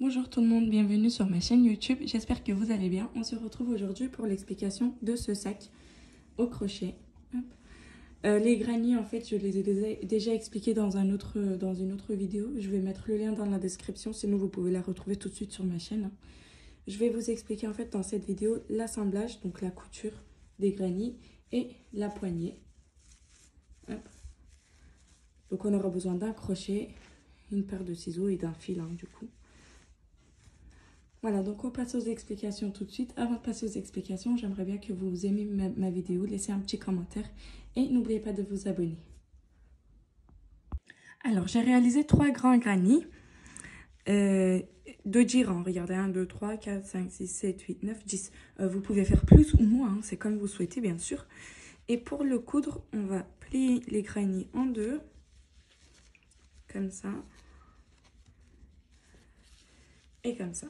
Bonjour tout le monde, bienvenue sur ma chaîne YouTube, j'espère que vous allez bien. On se retrouve aujourd'hui pour l'explication de ce sac au crochet. Hop. Les granny, en fait, je les ai déjà expliqués dans une autre vidéo. Je vais mettre le lien dans la description, sinon vous pouvez la retrouver tout de suite sur ma chaîne. Je vais vous expliquer en fait dans cette vidéo l'assemblage, donc la couture des granny et la poignée. Hop. Donc on aura besoin d'un crochet, une paire de ciseaux et d'un fil du coup. Voilà, donc on passe aux explications tout de suite. Avant de passer aux explications, j'aimerais bien que vous aimiez ma vidéo, laissez un petit commentaire et n'oubliez pas de vous abonner. Alors, j'ai réalisé 3 grands granny de 10 rangs. Regardez, 1, 2, 3, 4, 5, 6, 7, 8, 9, 10. Vous pouvez faire plus ou moins, c'est comme vous souhaitez, bien sûr. Et pour le coudre, on va plier les granny en deux, comme ça, et comme ça.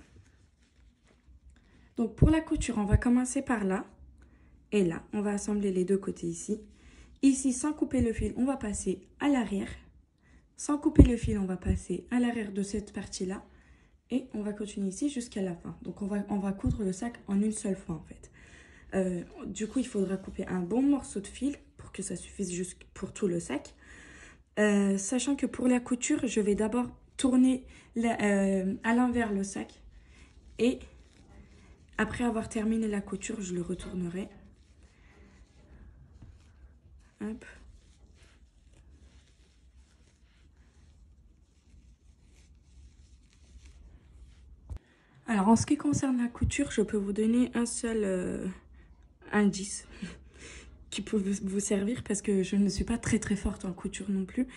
Donc, pour la couture, on va commencer par là. Et là, on va assembler les deux côtés ici. Ici, sans couper le fil, on va passer à l'arrière. Sans couper le fil, on va passer à l'arrière de cette partie-là. Et on va continuer ici jusqu'à la fin. Donc, on va coudre le sac en une seule fois, en fait. Du coup, il faudra couper un bon morceau de fil pour que ça suffise juste pour tout le sac. Sachant que pour la couture, je vais d'abord tourner à l'envers le sac. Et après avoir terminé la couture, je le retournerai. Hop. Alors, en ce qui concerne la couture, je peux vous donner un seul indice qui peut vous servir parce que je ne suis pas très forte en couture non plus.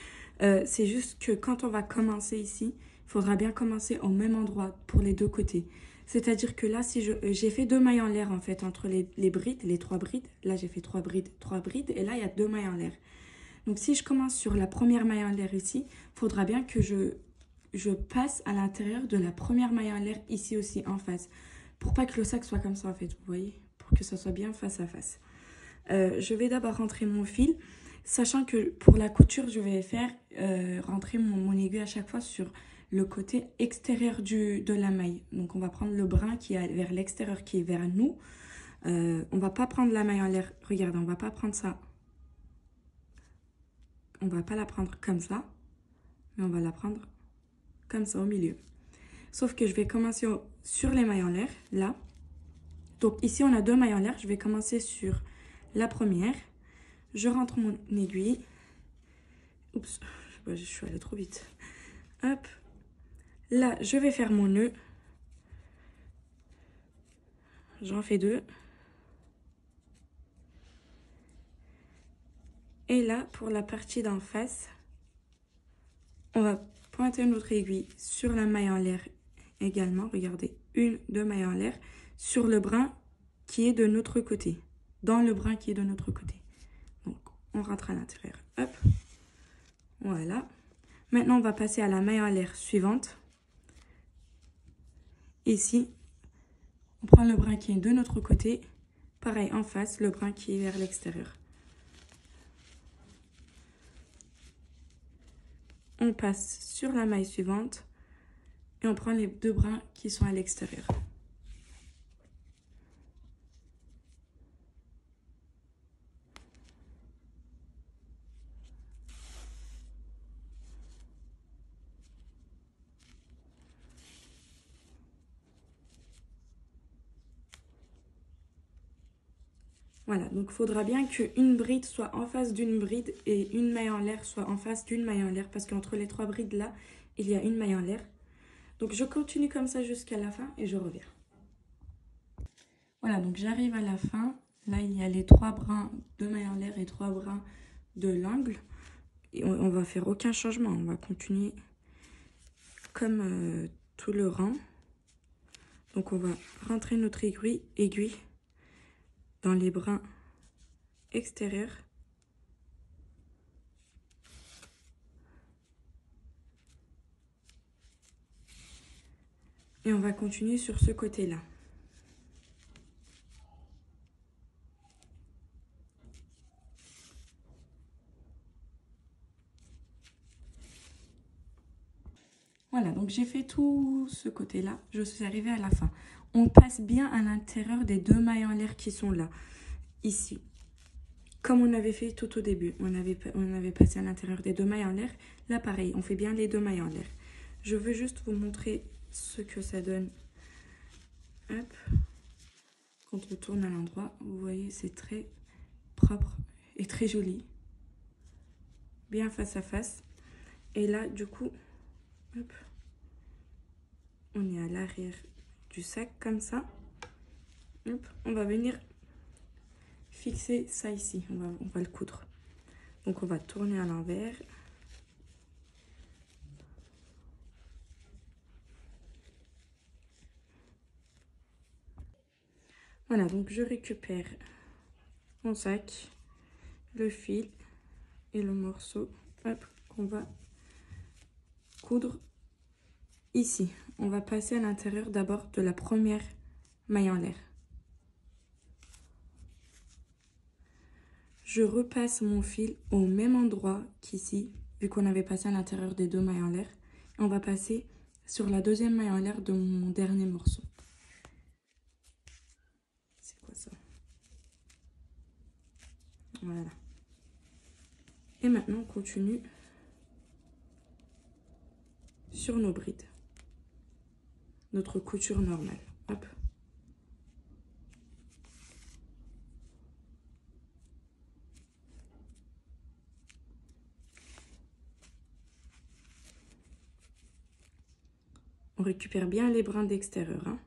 C'est juste que quand on va commencer ici, il faudra bien commencer au même endroit pour les deux côtés. C'est-à-dire que là, si j'ai fait 2 mailles en l'air en fait entre les brides, les 3 brides. Là, j'ai fait 3 brides et là, il y a 2 mailles en l'air. Donc, si je commence sur la première maille en l'air ici, il faudra bien que je passe à l'intérieur de la première maille en l'air ici aussi en face. Pour pas que le sac soit comme ça en fait, vous voyez. Pour que ça soit bien face à face. Je vais d'abord rentrer mon fil. Sachant que pour la couture, je vais faire rentrer mon aiguille à chaque fois sur le côté extérieur de la maille. Donc on va prendre le brin qui est vers l'extérieur, qui est vers nous. On va pas prendre la maille en l'air. Regardez, on va pas prendre ça. On va pas la prendre comme ça. Mais on va la prendre comme ça au milieu. Sauf que je vais commencer sur les mailles en l'air, là. Donc ici, on a 2 mailles en l'air. Je vais commencer sur la première. Je rentre mon aiguille. Oups, je suis allée trop vite. Hop. Là, je vais faire mon nœud. J'en fais 2. Et là, pour la partie d'en face, on va pointer notre aiguille sur la maille en l'air également. Regardez, 1, 2 mailles en l'air sur le brin qui est de notre côté. Dans le brin qui est de notre côté. Donc, on rentre à l'intérieur. Hop. Voilà. Maintenant, on va passer à la maille en l'air suivante. Ici, on prend le brin qui est de notre côté. Pareil, en face, le brin qui est vers l'extérieur. On passe sur la maille suivante. Et on prend les 2 brins qui sont à l'extérieur. Voilà, donc il faudra bien qu'une bride soit en face d'une bride et une maille en l'air soit en face d'une maille en l'air. Parce qu'entre les 3 brides là, il y a une maille en l'air. Donc je continue comme ça jusqu'à la fin et je reviens. Voilà, donc j'arrive à la fin. Là, il y a les 3 brins de maille en l'air et 3 brins de l'angle. Et on va faire aucun changement. On va continuer comme tout le rang. Donc on va rentrer notre aiguille dans les brins extérieurs. Et on va continuer sur ce côté-là. Voilà, donc j'ai fait tout ce côté-là. Je suis arrivée à la fin. On passe bien à l'intérieur des 2 mailles en l'air qui sont là, ici. Comme on avait fait tout au début. On avait passé à l'intérieur des 2 mailles en l'air. Là, pareil, on fait bien les 2 mailles en l'air. Je veux juste vous montrer ce que ça donne. Hop. Quand on tourne à l'endroit, vous voyez, c'est très propre et très joli. Bien face à face. Et là, du coup, hop, on est à l'arrière du sac comme ça. Hop, on va venir fixer ça ici. On va le coudre. Donc, on va tourner à l'envers. Voilà, donc je récupère mon sac, le fil et le morceau qu'on va coudre ici. On va passer à l'intérieur d'abord de la première maille en l'air. Je repasse mon fil au même endroit qu'ici, vu qu'on avait passé à l'intérieur des 2 mailles en l'air. On va passer sur la deuxième maille en l'air de mon dernier morceau. C'est quoi ça? Voilà. Et maintenant, on continue sur nos brides. Notre couture normale. Hop. On récupère bien les brins d'extérieur. Hein.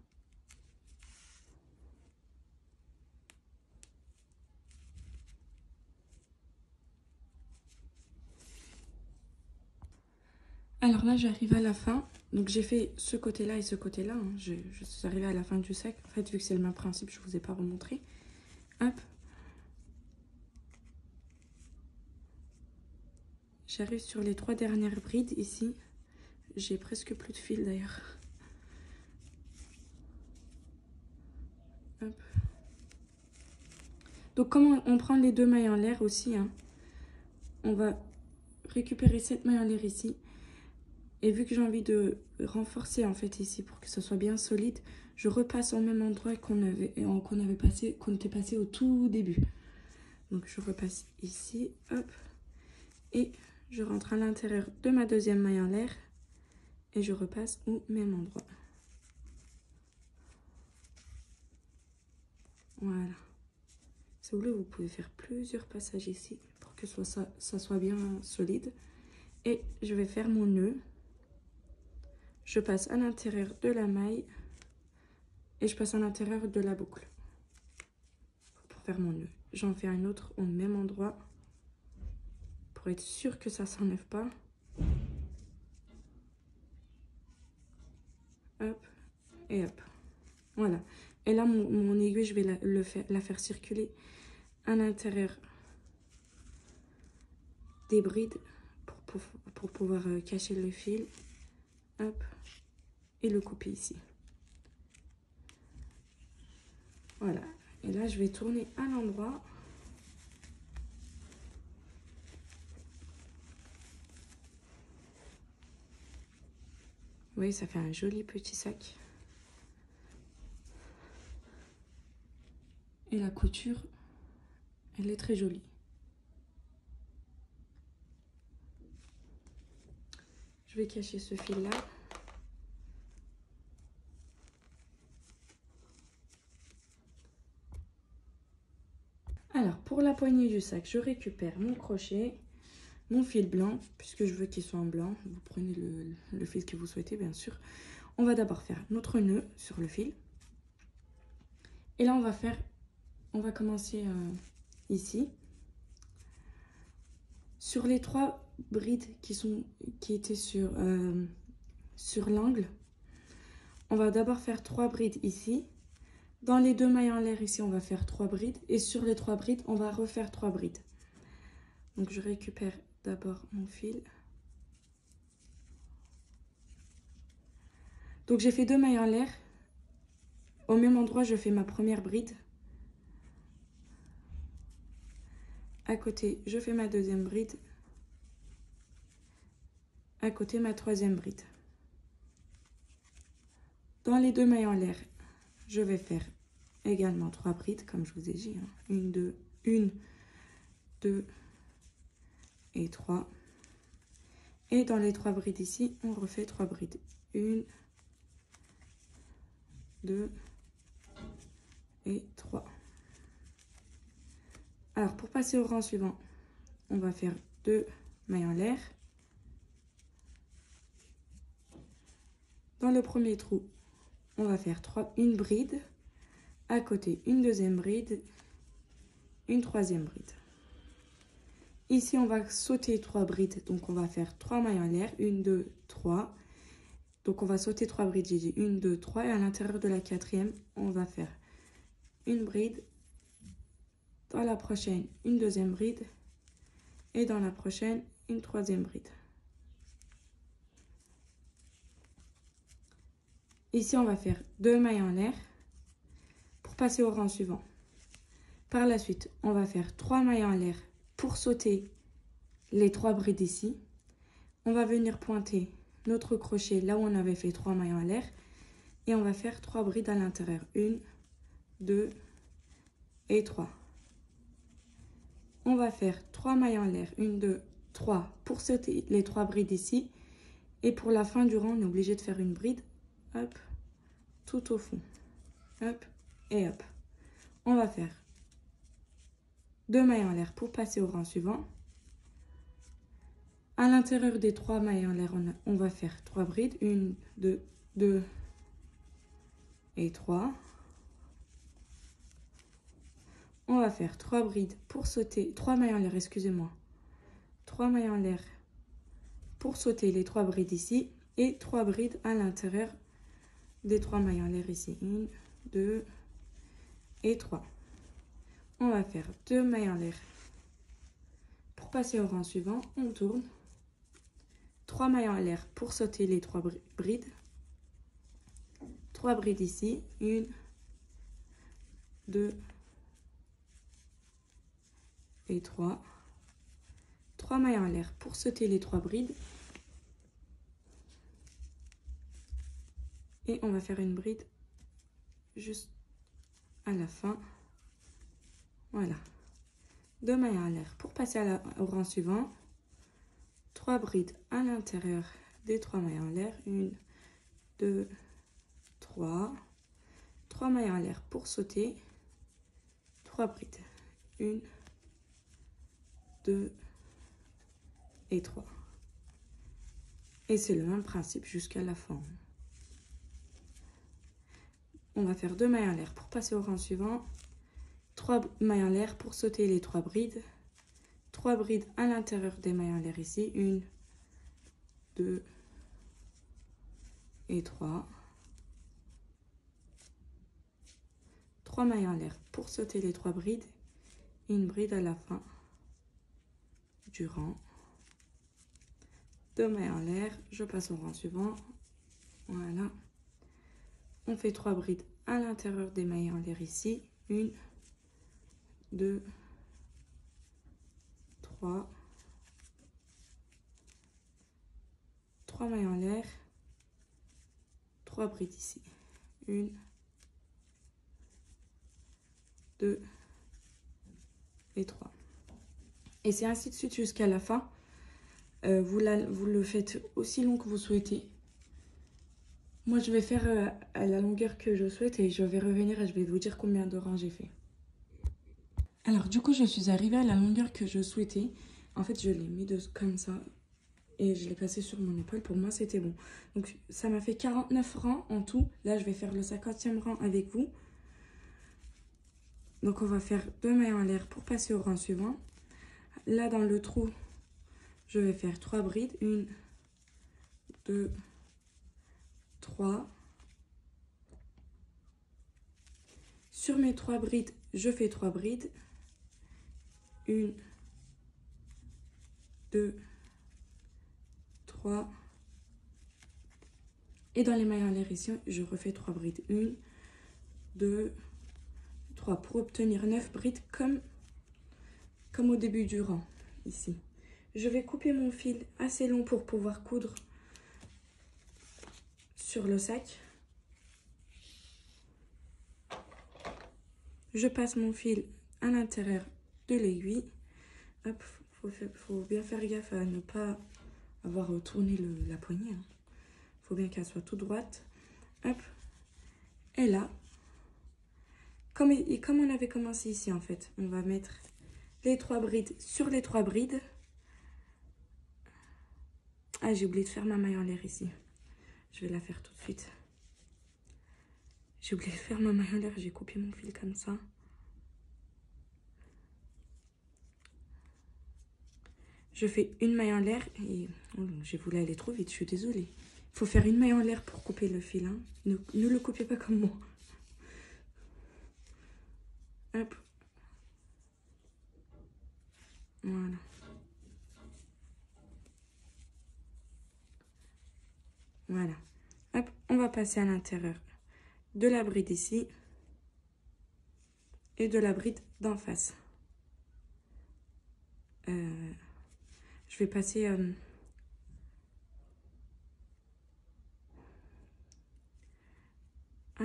Alors là, j'arrive à la fin. Donc, j'ai fait ce côté-là et ce côté-là. Hein. Je suis arrivée à la fin du sac. En fait, vu que c'est le même principe, je ne vous ai pas remontré. Hop. J'arrive sur les 3 dernières brides ici. J'ai presque plus de fil d'ailleurs. Hop. Donc, comme on prend les 2 mailles en l'air aussi, hein, on va récupérer cette maille en l'air ici. Et vu que j'ai envie de renforcer en fait ici pour que ce soit bien solide, je repasse au même endroit qu'on était passé au tout début. Donc je repasse ici, hop, et je rentre à l'intérieur de ma deuxième maille en l'air et je repasse au même endroit. Voilà. Si vous voulez, vous pouvez faire plusieurs passages ici pour que ça soit bien solide. Et je vais faire mon nœud. Je passe à l'intérieur de la maille et je passe à l'intérieur de la boucle pour faire mon nœud. J'en fais un autre au même endroit pour être sûr que ça ne s'enlève pas. Hop et hop. Voilà. Et là, mon aiguille, je vais la faire circuler à l'intérieur des brides pour pouvoir cacher le fil. Hop. Et le couper ici. Voilà. Et là, je vais tourner à l'endroit. Oui, ça fait un joli petit sac. Et la couture, elle est très jolie. Je vais cacher ce fil-là. Alors, pour la poignée du sac, je récupère mon crochet, mon fil blanc, puisque je veux qu'il soit en blanc. Vous prenez le fil que vous souhaitez, bien sûr. On va d'abord faire notre nœud sur le fil. Et là, on va commencer ici. Sur les 3 brides qui étaient sur l'angle, on va d'abord faire 3 brides ici. Dans les 2 mailles en l'air ici, on va faire 3 brides. Et sur les 3 brides, on va refaire 3 brides. Donc, je récupère d'abord mon fil. Donc, j'ai fait 2 mailles en l'air. Au même endroit, je fais ma première bride. À côté, je fais ma deuxième bride. À côté, ma troisième bride. Dans les 2 mailles en l'air, je vais faire également 3 brides, comme je vous ai dit. 1, 2 et 3. Et dans les 3 brides ici, on refait 3 brides. 1, 2 et 3. Alors, pour passer au rang suivant, on va faire 2 mailles en l'air. Dans le premier trou, on va faire une bride. À côté, une deuxième bride, une troisième bride. Ici, on va sauter 3 brides. Donc, on va faire 3 mailles en l'air. 1, 2, 3. Donc, on va sauter 3 brides. J'ai dit 1, 2, 3. Et à l'intérieur de la quatrième, on va faire une bride. Dans la prochaine, une deuxième bride. Et dans la prochaine, une troisième bride. Ici, on va faire 2 mailles en l'air pour passer au rang suivant. Par la suite, on va faire 3 mailles en l'air pour sauter les 3 brides ici. On va venir pointer notre crochet là où on avait fait 3 mailles en l'air. Et on va faire 3 brides à l'intérieur. 1, 2 et 3. On va faire 3 mailles en l'air. 1, 2, 3 pour sauter les 3 brides ici. Et pour la fin du rang, on est obligé de faire une bride. Hop, tout au fond. Hop et hop. On va faire 2 mailles en l'air pour passer au rang suivant. À l'intérieur des 3 mailles en l'air, on va faire 3 brides. 1, 2 et 3. On va faire 3 brides pour sauter, 3 mailles en l'air, excusez-moi. 3 mailles en l'air pour sauter les 3 brides ici. Et 3 brides à l'intérieur des 3 mailles en l'air ici. 1, 2 et 3. On va faire 2 mailles en l'air. Pour passer au rang suivant, on tourne. 3 mailles en l'air pour sauter les 3 brides. 3 brides ici. 1, 2 et 3. 3 mailles en l'air pour sauter les 3 brides. Et on va faire une bride juste à la fin. Voilà. 2 mailles en l'air pour passer au rang suivant. 3 brides à l'intérieur des 3 mailles en l'air. 1, 2, 3. 3 mailles en l'air pour sauter. 3 brides. 1, 2 et 3. Et c'est le même principe jusqu'à la fin. On va faire 2 mailles en l'air pour passer au rang suivant. 3 mailles en l'air pour sauter les 3 brides. 3 brides à l'intérieur des mailles en l'air ici. 1, 2 et 3. 3 mailles en l'air pour sauter les 3 brides. Une bride à la fin du rang. 2 mailles en l'air. Je passe au rang suivant. Voilà. On fait 3 brides à l'intérieur des mailles en l'air ici. 1, 2, 3. 3 mailles en l'air. 3 brides ici. 1, 2 et 3. Et c'est ainsi de suite jusqu'à la fin. Vous le faites aussi long que vous souhaitez. Moi, je vais faire à la longueur que je souhaite et je vais revenir et je vais vous dire combien de rangs j'ai fait. Alors, du coup, je suis arrivée à la longueur que je souhaitais. En fait, je l'ai mis comme ça et je l'ai passé sur mon épaule. Pour moi, c'était bon. Donc, ça m'a fait 49 rangs en tout. Là, je vais faire le 50e rang avec vous. Donc, on va faire 2 mailles en l'air pour passer au rang suivant. Là, dans le trou, je vais faire 3 brides. 1, 2, 3. Sur mes 3 brides, je fais 3 brides. 1, 2, 3. Et dans les mailles en l'air ici, je refais 3 brides. 1, 2, 3. Pour obtenir 9 brides comme au début du rang, ici. Je vais couper mon fil assez long pour pouvoir coudre sur le sac. Je passe mon fil à l'intérieur de l'aiguille. Hop, faut bien faire gaffe à ne pas avoir tourné la poignée. Hein. Faut bien qu'elle soit toute droite. Hop. Et là, comme on avait commencé ici en fait, on va mettre les 3 brides sur les 3 brides. Ah, j'ai oublié de faire ma maille en l'air ici. Je vais la faire tout de suite. J'ai oublié de faire ma maille en l'air, j'ai coupé mon fil comme ça. Je fais une maille en l'air et oh, j'ai voulu aller trop vite, je suis désolée. Il faut faire une maille en l'air pour couper le fil. Hein. Ne le coupez pas comme moi. Hop. Voilà. Voilà. Hop, on va passer à l'intérieur de la bride ici et de la bride d'en face. Je vais passer à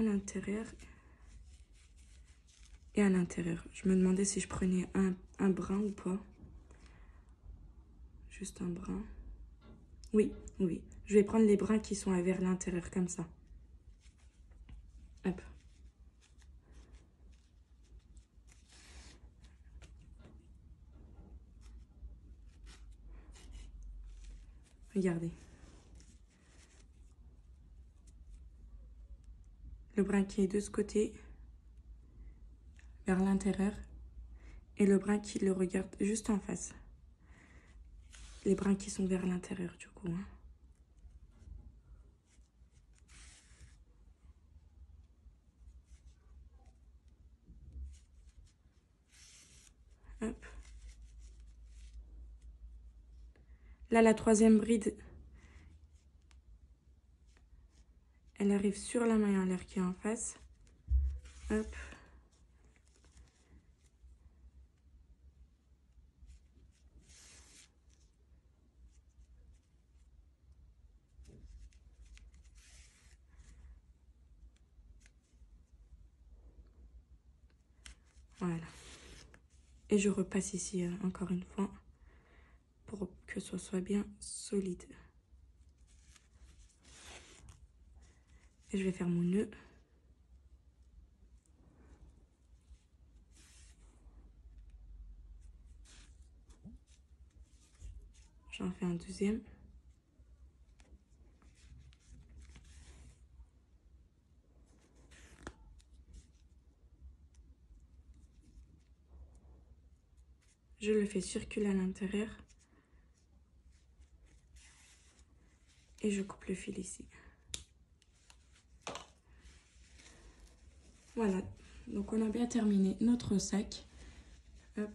l'intérieur et à l'intérieur. Je me demandais si je prenais un brin ou pas. Juste un brin. Oui, oui. Je vais prendre les brins qui sont vers l'intérieur comme ça. Hop. Regardez. Le brin qui est de ce côté, vers l'intérieur, et le brin qui le regarde juste en face. Les brins qui sont vers l'intérieur du coup. Hein. Hop. Là, la 3e bride, elle arrive sur la maille en l'air qui est en face. Hop. Voilà. Et je repasse ici encore une fois pour que ce soit bien solide. Et je vais faire mon nœud. J'en fais un deuxième. Je le fais circuler à l'intérieur. Et je coupe le fil ici. Voilà. Donc on a bien terminé notre sac. Hop.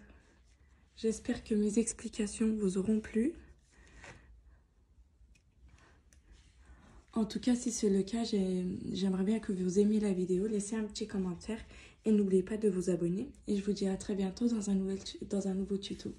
J'espère que mes explications vous auront plu. En tout cas, si c'est le cas, j'aimerais bien que vous aimiez la vidéo. Laissez un petit commentaire et n'oubliez pas de vous abonner. Et je vous dis à très bientôt dans un nouveau tuto.